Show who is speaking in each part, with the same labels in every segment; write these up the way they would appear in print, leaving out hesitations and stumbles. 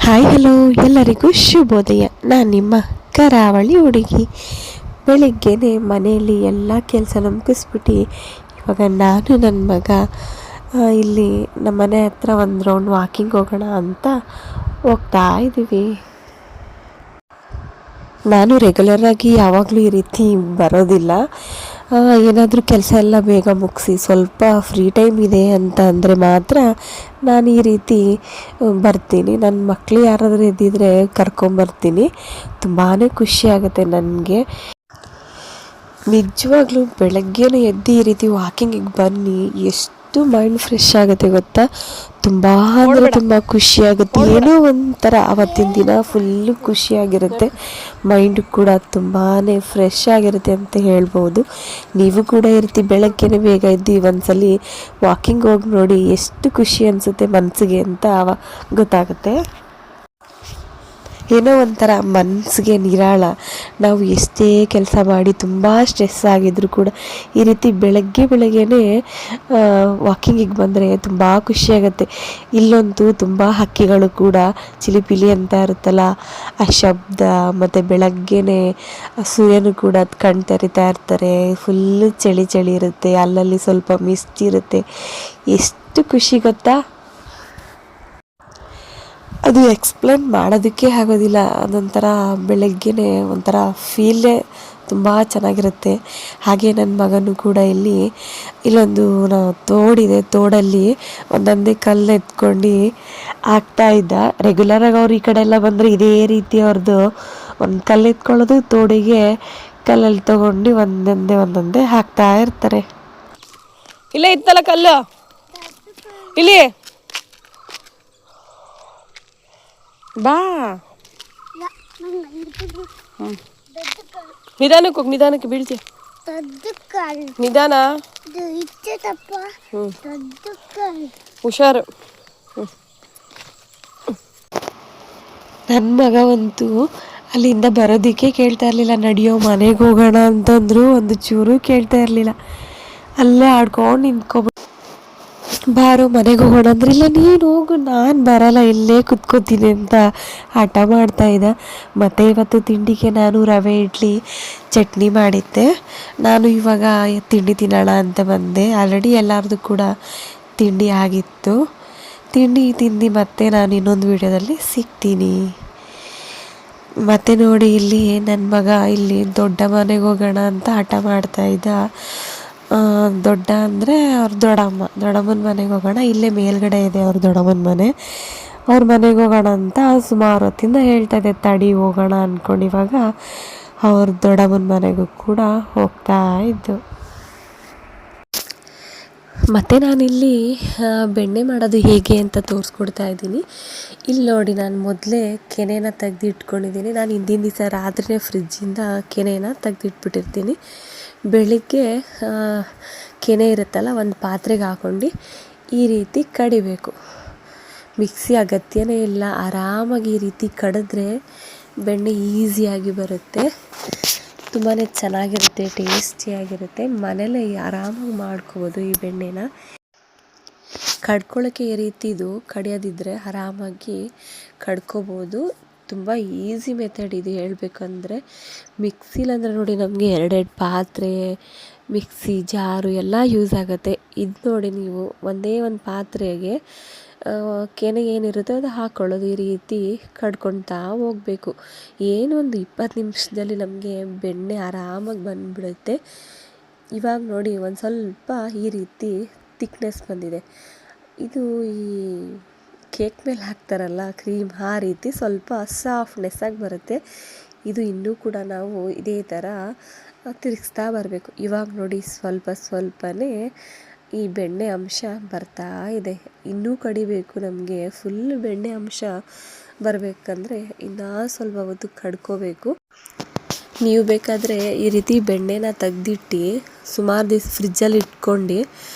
Speaker 1: Hi hello ಎಲ್ಲರಿಗೂ ಶುಭೋದಯ. ನಾನು ನಿಮ್ಮ ಕರಾವಳಿ ಹುಡುಗಿ. ಬೆಳಿಗ್ಗೆನೆ ಮನೆಯಲ್ಲಿ ಎಲ್ಲ ಕೆಲಸ ಮುಗಿಸ್ಬಿಟ್ಟು ಇವಾಗ ನಾನು ನನ್ನ ಮಗ ಇಲ್ಲಿ ನಮ್ಮ ಮನೆ ಹತ್ರ ಒಂದು ರೌಂಡ್ ವಾಕಿಂಗ್ ಹೋಗೋಣ ಅಂತ ಹೋಗ್ತಾ ಇದ್ದೀವಿ. ನಾನು ರೆಗ್ಯುಲರಾಗಿ ಯಾವಾಗಲೂ ಈ ರೀತಿ ಬರೋದಿಲ್ಲ. ಏನಾದರೂ ಕೆಲಸ ಎಲ್ಲ ಬೇಗ ಮುಗಿಸಿ ಸ್ವಲ್ಪ ಫ್ರೀ ಟೈಮ್ ಇದೆ ಅಂತ ಅಂದರೆ ಮಾತ್ರ ನಾನು ಈ ರೀತಿ ಬರ್ತೀನಿ. ನನ್ನ ಮಕ್ಕಳು ಯಾರಾದರೂ ಇದ್ದಿದ್ದರೆ ಕರ್ಕೊಂಬರ್ತೀನಿ. ತುಂಬಾ ಖುಷಿಯಾಗುತ್ತೆ ನನಗೆ. ನಿಜವಾಗ್ಲೂ ಬೆಳಗ್ಗೆನೇ ಎದ್ದು ಈ ರೀತಿ ವಾಕಿಂಗಿಗೆ ಬನ್ನಿ, ಎಷ್ಟು ಮೈಂಡ್ ಫ್ರೆಶ್ ಆಗುತ್ತೆ ಗೊತ್ತಾ. ತುಂಬ ಅಂದರೆ ತುಂಬ ಖುಷಿಯಾಗುತ್ತೆ. ಏನೋ ಒಂಥರ ಆವತ್ತಿನ ದಿನ ಫುಲ್ಲು ಖುಷಿಯಾಗಿರುತ್ತೆ. ಮೈಂಡು ಕೂಡ ತುಂಬಾ ಫ್ರೆಶ್ ಆಗಿರುತ್ತೆ ಅಂತ ಹೇಳ್ಬೋದು. ನೀವು ಕೂಡ ಇರ್ತಿ ಬೆಳಗ್ಗೆನೇ ಬೇಗ ಎದ್ದು ಒಂದ್ಸಲಿ ವಾಕಿಂಗ್ ಹೋಗಿ ನೋಡಿ, ಎಷ್ಟು ಖುಷಿ ಅನಿಸುತ್ತೆ ಮನಸ್ಸಿಗೆ ಅಂತ ಗೊತ್ತಾಗುತ್ತೆ. ಏನೋ ಒಂಥರ ಮನಸ್ಸಿಗೆ ನಿರಾಳ. ನಾವು ಎಷ್ಟೇ ಕೆಲಸ ಮಾಡಿ ತುಂಬ ಸ್ಟ್ರೆಸ್ ಆಗಿದ್ರು ಕೂಡ ಈ ರೀತಿ ಬೆಳಗ್ಗೆನೇ ವಾಕಿಂಗಿಗೆ ಬಂದರೆ ತುಂಬ ಖುಷಿಯಾಗುತ್ತೆ. ಇಲ್ಲಂತೂ ತುಂಬ ಹಕ್ಕಿಗಳು ಕೂಡ ಚಿಲಿಪಿಲಿ ಅಂತ ಇರುತ್ತಲ್ಲ, ಆ ಶಬ್ದ ಮತ್ತು ಬೆಳಗ್ಗೆನೇ ಸೂರ್ಯನು ಕೂಡ ಕಣ್ ತೆರಿತಾ ಇರ್ತಾರೆ. ಫುಲ್ಲು ಚಳಿ ಇರುತ್ತೆ, ಅಲ್ಲಲ್ಲಿ ಸ್ವಲ್ಪ ಮಿಸ್ಟ್ ಇರುತ್ತೆ. ಎಷ್ಟು ಖುಷಿ ಗೊತ್ತಾ. ಅದು ಎಕ್ಸ್ಪ್ಲೇನ್ ಮಾಡೋದಕ್ಕೆ ಆಗೋದಿಲ್ಲ. ಅದೊಂಥರ ಬೆಳಗ್ಗೆನೇ ಒಂಥರ ಫೀಲೇ ತುಂಬ ಚೆನ್ನಾಗಿರುತ್ತೆ. ಹಾಗೆ ನನ್ನ ಮಗನೂ ಕೂಡ ಇಲ್ಲೊಂದು ತೋಡಿದೆ, ತೋಡಲ್ಲಿ ಒಂದೊಂದೇ ಕಲ್ಲು ಎತ್ಕೊಂಡು ಹಾಕ್ತಾಯಿದ್ದ. ರೆಗ್ಯುಲರಾಗಿ ಅವ್ರು ಈ ಕಡೆ ಎಲ್ಲ ಬಂದರೆ ಇದೇ ರೀತಿ ಅವ್ರದ್ದು ಒಂದು ಕಲ್ಲು ಎತ್ಕೊಳ್ಳೋದು, ತೋಡಿಗೆ ಕಲ್ಲಲ್ಲಿ ತೊಗೊಂಡು ಒಂದೊಂದೇ ಹಾಕ್ತಾ ಇರ್ತಾರೆ.
Speaker 2: ಇಲ್ಲೇ ಇತ್ತಲ್ಲ ಕಲ್ಲು, ಇಲ್ಲಿ ಬಾ. ನಿಧಾನಕ್ಕೆ ಬೀಳ್ತೀಯ. ನಿಧಾನ, ಹುಷಾರು.
Speaker 1: ನನ್ನ ಮಗ ಅಂತೂ ಅಲ್ಲಿಂದ ಬರೋದಕ್ಕೆ ಕೇಳ್ತಾ ಇರಲಿಲ್ಲ. ನಡೆಯೋ ಮನೆಗೆ ಹೋಗೋಣ ಅಂತಂದ್ರು ಒಂದು ಚೂರು ಕೇಳ್ತಾ ಇರಲಿಲ್ಲ. ಅಲ್ಲೇ ಆಡ್ಕೊಂಡು ನಿಂತ್ಕೊಬಿಟ್ಟು, ಬಾರೋ ಮನೆಗೆ ಹೋಗೋಣ ಅಂದ್ರೆ ಇಲ್ಲ ನೀನು ಹೋಗು, ನಾನು ಬರಲ್ಲ, ಇಲ್ಲೇ ಕುತ್ಕೋತೀನಿ ಅಂತ ಹಠ ಮಾಡ್ತಾಯಿದ್ದ. ಮತ್ತು ಇವತ್ತು ತಿಂಡಿಗೆ ನಾನು ರವೆ ಇಡ್ಲಿ ಚಟ್ನಿ ಮಾಡಿದ್ದೆ. ನಾನು ಇವಾಗ ತಿಂಡಿ ತಿನ್ನೋಣ ಅಂತ ಬಂದೆ. ಆಲ್ರೆಡಿ ಎಲ್ಲರದು ಕೂಡ ತಿಂಡಿ ಆಗಿತ್ತು. ತಿಂಡಿ ತಿಂದು ಮತ್ತೆ ನಾನು ಇನ್ನೊಂದು ವಿಡಿಯೋದಲ್ಲಿ ಸಿಗ್ತೀನಿ. ಮತ್ತು ನೋಡಿ, ಇಲ್ಲಿ ನನ್ನ ಮಗ ದೊಡ್ಡ ಮನೆಗೆ ಹೋಗೋಣ ಅಂತ ಹಠ ಮಾಡ್ತಾಯಿದ್ದ. ದೊಡ್ಡ ಅಂದರೆ ಅವ್ರ ದೊಡ್ಡಮ್ಮನ ಮನೆಗೆ ಹೋಗೋಣ, ಇಲ್ಲೇ ಮೇಲ್ಗಡೆ ಇದೆ ಅವ್ರ ದೊಡ್ಡಮ್ಮನ ಮನೆ. ಅವ್ರ ಮನೆಗೆ ಹೋಗೋಣ ಅಂತ ಸುಮಾರು ಹೊತ್ತಿಂದ ಹೇಳ್ತಾ ಇದ್ದೆ, ತಡಿ ಹೋಗೋಣ ಅಂದ್ಕೊಂಡು ಇವಾಗ ಅವ್ರ ದೊಡ್ಡಮ್ಮನ ಮನೆಗೂ ಕೂಡ ಹೋಗ್ತಾ ಇದ್ದು. ಮತ್ತು ನಾನಿಲ್ಲಿ ಬೆಣ್ಣೆ ಮಾಡೋದು ಹೇಗೆ ಅಂತ ತೋರಿಸ್ಕೊಡ್ತಾ ಇದ್ದೀನಿ. ಇಲ್ಲಿ ನೋಡಿ, ನಾನು ಮೊದಲೇ ಕೆನೆನ ತೆಗ್ದು ಇಟ್ಕೊಂಡಿದ್ದೀನಿ. ನಾನು ಹಿಂದಿನ ದಿವಸ ರಾತ್ರಿಯೇ ಫ್ರಿಜ್ಜಿಂದ ಕೆನೆನ ತೆಗ್ದಿಟ್ಬಿಟ್ಟಿರ್ತೀನಿ. ಬೆಳಿಗ್ಗೆ ಕೆನೆ ಇರುತ್ತಲ್ಲ, ಒಂದು ಪಾತ್ರೆಗೆ ಹಾಕ್ಕೊಂಡು ಈ ರೀತಿ ಕಡಿಬೇಕು. ಮಿಕ್ಸಿ ಅಗತ್ಯನೇ ಇಲ್ಲ, ಆರಾಮಾಗಿ ಈ ರೀತಿ ಕಡಿದ್ರೆ ಬೆಣ್ಣೆ ಈಸಿಯಾಗಿ ಬರುತ್ತೆ. ತುಂಬಾ ಚೆನ್ನಾಗಿರುತ್ತೆ, ಟೇಸ್ಟಿಯಾಗಿರುತ್ತೆ. ಮನೇಲೇ ಆರಾಮಾಗಿ ಮಾಡ್ಕೋಬೋದು ಈ ಬೆಣ್ಣೆನ. ಕಡ್ಕೊಳ್ಳೋಕ್ಕೆ ಈ ರೀತಿ ಇದು ಕಡಿಯೋದಿದ್ದರೆ ಆರಾಮಾಗಿ ಕಡ್ಕೋಬೋದು. ತುಂಬ ಈಸಿ ಮೆಥಡ್ ಇದು ಹೇಳಬೇಕಂದ್ರೆ. ಮಿಕ್ಸಿಲಂದರೆ ನೋಡಿ, ನಮಗೆ ಎರಡೆರಡು ಪಾತ್ರೆ, ಮಿಕ್ಸಿ ಜಾರು ಎಲ್ಲ ಯೂಸ್ ಆಗುತ್ತೆ. ಇದು ನೋಡಿ, ನೀವು ಒಂದೇ ಒಂದು ಪಾತ್ರೆಗೆ ಕೆನೆ ಏನಿರುತ್ತೆ ಅದು ಹಾಕ್ಕೊಳ್ಳೋದು, ಈ ರೀತಿ ಕಡ್ಕೊಳ್ತಾ ಹೋಗಬೇಕು. ಏನು ಒಂದು 20 ನಿಮಿಷದಲ್ಲಿ ನಮಗೆ ಬೆಣ್ಣೆ ಆರಾಮಾಗಿ ಬಂದುಬಿಡುತ್ತೆ. ಇವಾಗ ನೋಡಿ, ಒಂದು ಸ್ವಲ್ಪ ಈ ರೀತಿ ತಿಕ್ನೆಸ್ ಬಂದಿದೆ. ಇದು ಈ ಕೇಕ್ ಮೇಲೆ ಹಾಕ್ತಾರಲ್ಲ ಕ್ರೀಮ್, ಆ ರೀತಿ ಸ್ವಲ್ಪ ಸಾಫ್ಟ್ನೆಸ್ಸಾಗಿ ಬರುತ್ತೆ. ಇದು ಇನ್ನೂ ಕೂಡ ನಾವು ಇದೇ ಥರ ತಿರುಗಿಸ್ತಾ ಬರಬೇಕು. ಇವಾಗ ನೋಡಿ, ಸ್ವಲ್ಪನೇ ಈ ಬೆಣ್ಣೆ ಅಂಶ ಬರ್ತಾ ಇದೆ. ಇನ್ನೂ ಕಡಿಬೇಕು ನಮಗೆ. ಫುಲ್ ಬೆಣ್ಣೆ ಅಂಶ ಬರಬೇಕಂದ್ರೆ ಇನ್ನೂ ಸ್ವಲ್ಪ ಹೊತ್ತು ಕಡ್ಕೋಬೇಕು. ನೀವು ಬೇಕಾದರೆ ಈ ರೀತಿ ಬೆಣ್ಣೆನ ತೆಗ್ದಿಟ್ಟು ಸುಮಾರು ದಿವಸ ಫ್ರಿಜ್ಜಲ್ಲಿ ಇಟ್ಕೊಂಡು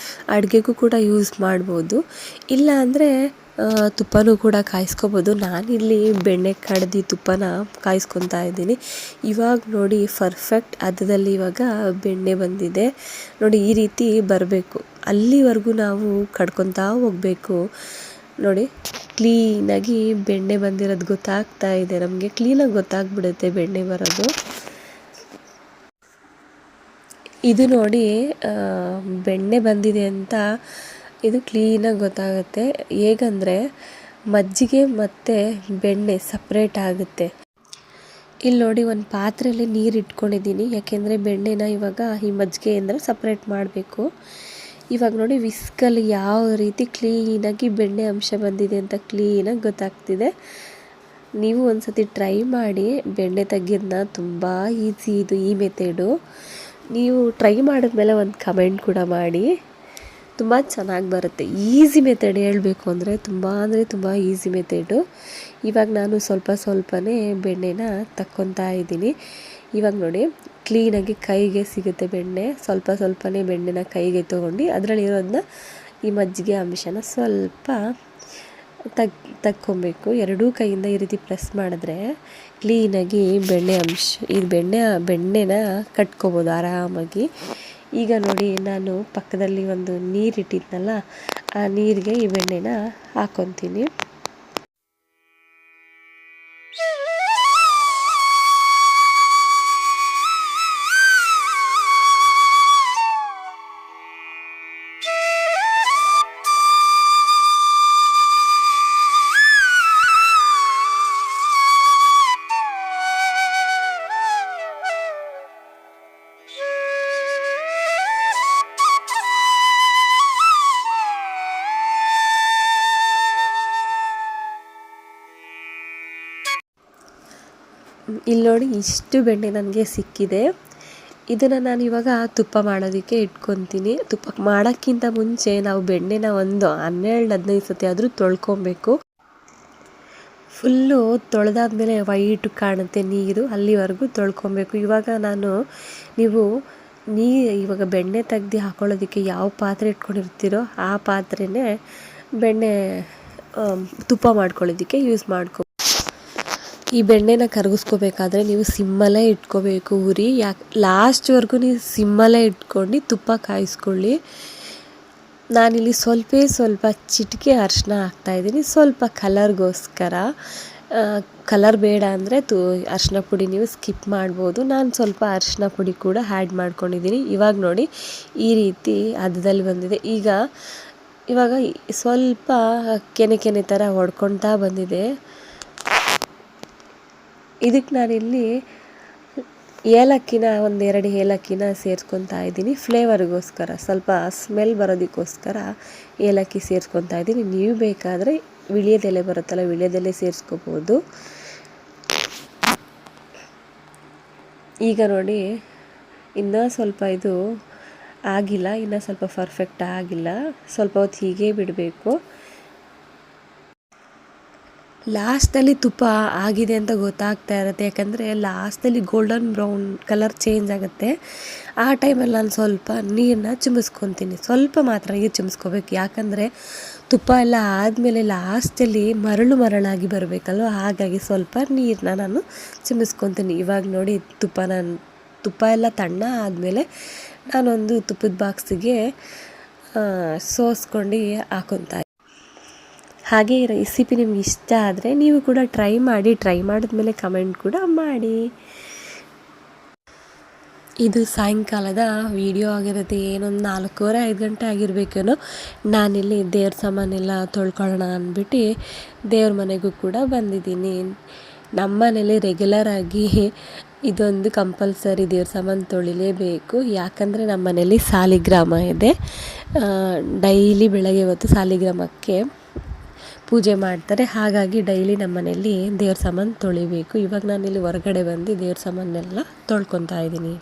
Speaker 1: ಅಡುಗೆಗೂ ಕೂಡ ಯೂಸ್ ಮಾಡ್ಬೋದು. ಇಲ್ಲ ಅಂದರೆ ತುಪ್ಪನೂ ಕೂಡ ಕಾಯಿಸ್ಕೊಬೋದು. ನಾನಿಲ್ಲಿ ಬೆಣ್ಣೆ ಕಡ್ದು ತುಪ್ಪನ ಕಾಯಿಸ್ಕೊತಾ ಇದ್ದೀನಿ. ಇವಾಗ ನೋಡಿ, ಪರ್ಫೆಕ್ಟ್ ಹದದಲ್ಲಿ ಇವಾಗ ಬೆಣ್ಣೆ ಬಂದಿದೆ ನೋಡಿ. ಈ ರೀತಿ ಬರಬೇಕು, ಅಲ್ಲಿವರೆಗೂ ನಾವು ಕಡ್ಕೊತಾ ಹೋಗಬೇಕು. ನೋಡಿ ಕ್ಲೀನಾಗಿ ಬೆಣ್ಣೆ ಬಂದಿರೋದು ಗೊತ್ತಾಗ್ತಾ ಇದೆ, ನಮಗೆ ಕ್ಲೀನಾಗಿ ಗೊತ್ತಾಗ್ಬಿಡುತ್ತೆ ಬೆಣ್ಣೆ ಬರೋದು. ಇದು ನೋಡಿ ಬೆಣ್ಣೆ ಬಂದಿದೆ ಅಂತ ಇದು ಕ್ಲೀನಾಗಿ ಗೊತ್ತಾಗುತ್ತೆ. ಹೇಗಂದರೆ ಮಜ್ಜಿಗೆ ಮತ್ತು ಬೆಣ್ಣೆ ಸಪ್ರೇಟ್ ಆಗುತ್ತೆ. ಇಲ್ಲಿ ನೋಡಿ ಒಂದು ಪಾತ್ರೆಯಲ್ಲಿ ನೀರು ಇಟ್ಕೊಂಡಿದ್ದೀನಿ, ಯಾಕೆಂದರೆ ಬೆಣ್ಣೆನ ಇವಾಗ ಈ ಮಜ್ಜಿಗೆಯಿಂದ ಸಪ್ರೇಟ್ ಮಾಡಬೇಕು. ಇವಾಗ ನೋಡಿ ವಿಸ್ಕಲ್ಲಿ ಯಾವ ರೀತಿ ಕ್ಲೀನಾಗಿ ಬೆಣ್ಣೆ ಅಂಶ ಬಂದಿದೆ ಅಂತ ಕ್ಲೀನಾಗಿ ಗೊತ್ತಾಗ್ತಿದೆ. ನೀವು ಒಂದು ಸತಿ ಟ್ರೈ ಮಾಡಿ ಬೆಣ್ಣೆ ತೆಗೆಯೋದನ್ನ, ತುಂಬ ಈಸಿ ಇದು ಈ ಮೆಥಡು. ನೀವು ಟ್ರೈ ಮಾಡಿದ್ಮೇಲೆ ಒಂದು ಕಮೆಂಟ್ ಕೂಡ ಮಾಡಿ, ತುಂಬ ಚೆನ್ನಾಗಿ ಬರುತ್ತೆ. ಈಸಿ ಮೆಥಡ್ ಹೇಳಬೇಕು ಅಂದರೆ ತುಂಬ ಈಸಿ ಮೆಥಡು. ಇವಾಗ ನಾನು ಸ್ವಲ್ಪನೇ ಬೆಣ್ಣೆನ ತಕ್ಕೊತಾ ಇದ್ದೀನಿ. ಇವಾಗ ನೋಡಿ ಕ್ಲೀನಾಗಿ ಕೈಗೆ ಸಿಗುತ್ತೆ ಬೆಣ್ಣೆ, ಸ್ವಲ್ಪನೇ ಬೆಣ್ಣೆನ ಕೈಗೆ ತೊಗೊಂಡು ಅದರಲ್ಲಿರೋದನ್ನ ಈ ಮಜ್ಜಿಗೆ ಅಂಶನ ಸ್ವಲ್ಪ ತಕ್ಕೊಬೇಕು. ಎರಡೂ ಕೈಯಿಂದ ಈ ರೀತಿ ಪ್ರೆಸ್ ಮಾಡಿದ್ರೆ ಕ್ಲೀನಾಗಿ ಬೆಣ್ಣೆ ಅಂಶ ಇದು ಬೆಣ್ಣೆನ ಕಟ್ಕೋಬೋದು ಆರಾಮಾಗಿ. ಈಗ ನೋಡಿ ನಾನು ಪಕ್ಕದಲ್ಲಿ ಒಂದು ನೀರಿಟ್ಟಿದ್ನಲ್ಲ, ಆ ನೀರಿಗೆ ಈ ಬೆಣ್ಣೆನ ಹಾಕ್ಕೊತೀನಿ. ಇಲ್ಲಿ ನೋಡಿ ಇಷ್ಟು ಬೆಣ್ಣೆ ನನಗೆ ಸಿಕ್ಕಿದೆ. ಇದನ್ನು ನಾನು ಇವಾಗ ತುಪ್ಪ ಮಾಡೋದಕ್ಕೆ ಇಟ್ಕೊತೀನಿ. ತುಪ್ಪ ಮಾಡೋಕ್ಕಿಂತ ಮುಂಚೆ ನಾವು ಬೆಣ್ಣೆನ ಒಂದು 12-15 ಸತಿ ಆದರೂ ತೊಳ್ಕೊಬೇಕು. ಫುಲ್ಲು ತೊಳೆದಾದ್ಮೇಲೆ ವೈಟ್ ಕಾಣುತ್ತೆ ನೀರು, ಅಲ್ಲಿವರೆಗೂ ತೊಳ್ಕೊಬೇಕು. ಇವಾಗ ಇವಾಗ ಬೆಣ್ಣೆ ತೆಗ್ದು ಹಾಕೊಳ್ಳೋದಕ್ಕೆ ಯಾವ ಪಾತ್ರೆ ಇಟ್ಕೊಂಡಿರ್ತೀರೋ ಆ ಪಾತ್ರೆನೇ ಬೆಣ್ಣೆ ತುಪ್ಪ ಮಾಡ್ಕೊಳ್ಳೋದಕ್ಕೆ ಯೂಸ್ ಮಾಡ್ಕೊ. ಈ ಬೆಣ್ಣೆನ ಕರಗಿಸ್ಕೋಬೇಕಾದ್ರೆ ನೀವು ಸಿಮ್ಮಲ್ಲೇ ಇಟ್ಕೋಬೇಕು ಉರಿ. ಲಾಸ್ಟ್ವರೆಗೂ ನೀವು ಸಿಮ್ಮಲ್ಲೇ ಇಟ್ಕೊಂಡು ತುಪ್ಪ ಕಾಯಿಸ್ಕೊಳ್ಳಿ. ನಾನಿಲ್ಲಿ ಸ್ವಲ್ಪ ಚಿಟಿಕೆ ಅರಿಶಿನ ಹಾಕ್ತಾಯಿದ್ದೀನಿ, ಸ್ವಲ್ಪ ಕಲರ್ಗೋಸ್ಕರ. ಕಲರ್ ಬೇಡ ಅಂದರೆ ಅರಿಶಿನ ಪುಡಿ ನೀವು ಸ್ಕಿಪ್ ಮಾಡ್ಬೋದು. ನಾನು ಸ್ವಲ್ಪ ಅರಿಶಿನ ಪುಡಿ ಕೂಡ ಆ್ಯಡ್ ಮಾಡ್ಕೊಂಡಿದ್ದೀನಿ. ಇವಾಗ ನೋಡಿ ಈ ರೀತಿ ಹದದಲ್ಲಿ ಬಂದಿದೆ. ಇವಾಗ ಸ್ವಲ್ಪ ಕೆನೆ ಥರ ಹೊಡ್ಕೊಳ್ತಾ ಬಂದಿದೆ. ಇದಕ್ಕೆ ನಾನಿಲ್ಲಿ ಒಂದೆರಡು ಏಲಕ್ಕಿನ ಸೇರಿಸ್ಕೊತಾ ಇದ್ದೀನಿ, ಫ್ಲೇವರ್ಗೋಸ್ಕರ, ಸ್ವಲ್ಪ ಸ್ಮೆಲ್ ಬರೋದಕ್ಕೋಸ್ಕರ ಏಲಕ್ಕಿ ಸೇರಿಸ್ಕೊತಾ ಇದ್ದೀನಿ. ನೀವು ಬೇಕಾದರೆ ವಿಳ್ಯದೆಲೆ ಬರುತ್ತಲ್ಲ, ವಿಳ್ಯದೆಲೆ ಸೇರಿಸ್ಕೋಬೋದು. ಈಗ ನೋಡಿ ಇನ್ನೂ ಸ್ವಲ್ಪ ಇದು ಆಗಿಲ್ಲ, ಇನ್ನೂ ಸ್ವಲ್ಪ ಪರ್ಫೆಕ್ಟ್ ಆಗಿಲ್ಲ, ಸ್ವಲ್ಪ ಹೊತ್ತು ಹೀಗೆ ಬಿಡಬೇಕು. ಲಾಸ್ಟಲ್ಲಿ ತುಪ್ಪ ಆಗಿದೆ ಅಂತ ಗೊತ್ತಾಗ್ತಾ ಇರುತ್ತೆ, ಯಾಕಂದರೆ ಲಾಸ್ಟಲ್ಲಿ ಗೋಲ್ಡನ್ ಬ್ರೌನ್ ಕಲರ್ ಚೇಂಜ್ ಆಗುತ್ತೆ. ಆ ಟೈಮಲ್ಲಿ ನಾನು ಸ್ವಲ್ಪ ನೀರನ್ನ ಚಿಮ್ಮಿಸ್ಕೊತೀನಿ, ಸ್ವಲ್ಪ ಮಾತ್ರ ನೀರು ಚಿಮ್ಮಿಸ್ಕೋಬೇಕು. ಯಾಕಂದರೆ ತುಪ್ಪ ಎಲ್ಲ ಆದಮೇಲೆ ಲಾಸ್ಟಲ್ಲಿ ಮರಳಾಗಿ ಬರಬೇಕಲ್ವ, ಹಾಗಾಗಿ ಸ್ವಲ್ಪ ನೀರನ್ನ ನಾನು ಚಿಮ್ಮಿಸ್ಕೊತೀನಿ. ಇವಾಗ ನೋಡಿ ತುಪ್ಪ ಎಲ್ಲ ತಣ್ಣ ಆದಮೇಲೆ ನಾನೊಂದು ತುಪ್ಪದ ಬಾಕ್ಸಿಗೆ ಸೋಸ್ಕೊಂಡು ಹಾಕೊತಾ. ಹಾಗೆ ಈ ರೆಸಿಪಿ ನಿಮ್ಗೆ ಇಷ್ಟ ಆದರೆ ನೀವು ಕೂಡ ಟ್ರೈ ಮಾಡಿದ್ಮೇಲೆ ಕಮೆಂಟ್ ಕೂಡ ಮಾಡಿ. ಇದು ಸಾಯಂಕಾಲದ ವಿಡಿಯೋ ಆಗಿರುತ್ತೆ, ಏನೊಂದು 4:15 ಗಂಟೆ ಆಗಿರಬೇಕೇನೋ. ನಾನಿಲ್ಲಿ ದೇವ್ರ ಸಾಮಾನೆಲ್ಲ ತೊಳ್ಕೊಳ್ಳೋಣ ಅಂದ್ಬಿಟ್ಟು ದೇವ್ರ ಮನೆಗೂ ಕೂಡ ಬಂದಿದ್ದೀನಿ. ನಮ್ಮ ಮನೇಲಿ ರೆಗ್ಯುಲರಾಗಿ ಇದೊಂದು ಕಂಪಲ್ಸರಿ ದೇವ್ರ ಸಾಮಾನು ತೊಳಿಲೇಬೇಕು. ಯಾಕಂದರೆ ನಮ್ಮ ಮನೇಲಿ ಸಾಲಿಗ್ರಾಮ ಇದೆ, ಡೈಲಿ ಬೆಳಗ್ಗೆ ಹೊತ್ತು ಸಾಲಿಗ್ರಾಮಕ್ಕೆ ಪೂಜೆ ಮಾಡ್ತಾರೆ. ಹಾಗಾಗಿ ಡೈಲಿ ನಮ್ಮ ಮನೇಲಿ ದೇವ್ರ ಸಾಮಾನು ತೊಳಿಬೇಕು. ಇವಾಗ ನಾನಿಲ್ಲಿ ಹೊರಗಡೆ ಬಂದು ದೇವ್ರ ಸಾಮಾನೆಲ್ಲ ತೊಳ್ಕೊತಾ ಇದ್ದೀನಿ.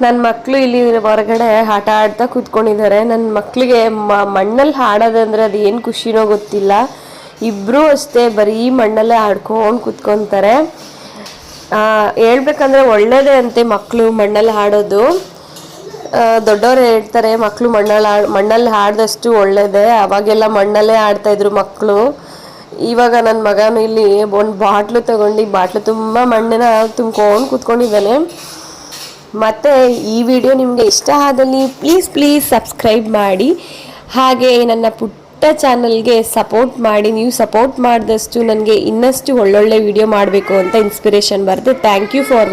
Speaker 1: ನನ್ನ ಮಕ್ಕಳು ಇಲ್ಲಿ ಹೊರಗಡೆ ಆಟ ಆಡ್ತಾ ಕೂತ್ಕೊಂಡಿದ್ದಾರೆ. ನನ್ನ ಮಕ್ಕಳಿಗೆ ಮಣ್ಣಲ್ಲಿ ಆಡೋದಂದ್ರೆ ಅದು ಏನು ಖುಷಿನೋ ಗೊತ್ತಿಲ್ಲ. ಇಬ್ಬರೂ ಅಷ್ಟೇ ಬರೀ ಮಣ್ಣಲ್ಲೇ ಆಡ್ಕೊಂಡು ಕೂತ್ಕೊತಾರೆ. ಹೇಳ್ಬೇಕಂದ್ರೆ ಒಳ್ಳೇದೇ ಅಂತೆ ಮಕ್ಕಳು ಮಣ್ಣಲ್ಲಿ ಆಡೋದು. ದೊಡ್ಡವರು ಹೇಳ್ತಾರೆ ಮಕ್ಕಳು ಮಣ್ಣಲ್ಲಿ ಆಡಿದಷ್ಟು ಒಳ್ಳೇದೇ. ಅವಾಗೆಲ್ಲ ಮಣ್ಣಲ್ಲೇ ಆಡ್ತಾಯಿದ್ರು ಮಕ್ಕಳು. ಇವಾಗ ನನ್ನ ಮಗನು ಇಲ್ಲಿ ಒಂದು ಬಾಟ್ಲು ತಗೊಂಡು ಬಾಟ್ಲು ತುಂಬ ಮಣ್ಣನ್ನ ತುಂಬ್ಕೊಂಡು ಕೂತ್ಕೊಂಡಿದ್ದಾನೆ. ಮತ್ತು ಈ ವಿಡಿಯೋ ನಿಮಗೆ ಇಷ್ಟ ಆದಲ್ಲಿ ಪ್ಲೀಸ್ ಸಬ್ಸ್ಕ್ರೈಬ್ ಮಾಡಿ. ಹಾಗೆ ನನ್ನ ಪುಟ್ಟ ಚಾನಲ್ಗೆ ಸಪೋರ್ಟ್ ಮಾಡಿ. ನೀವು ಸಪೋರ್ಟ್ ಮಾಡಿದಷ್ಟು ನನಗೆ ಇನ್ನಷ್ಟು ಒಳ್ಳೊಳ್ಳೆ ವಿಡಿಯೋ ಮಾಡಬೇಕು ಅಂತ ಇನ್ಸ್ಪಿರೇಷನ್ ಬರುತ್ತೆ. Thank you for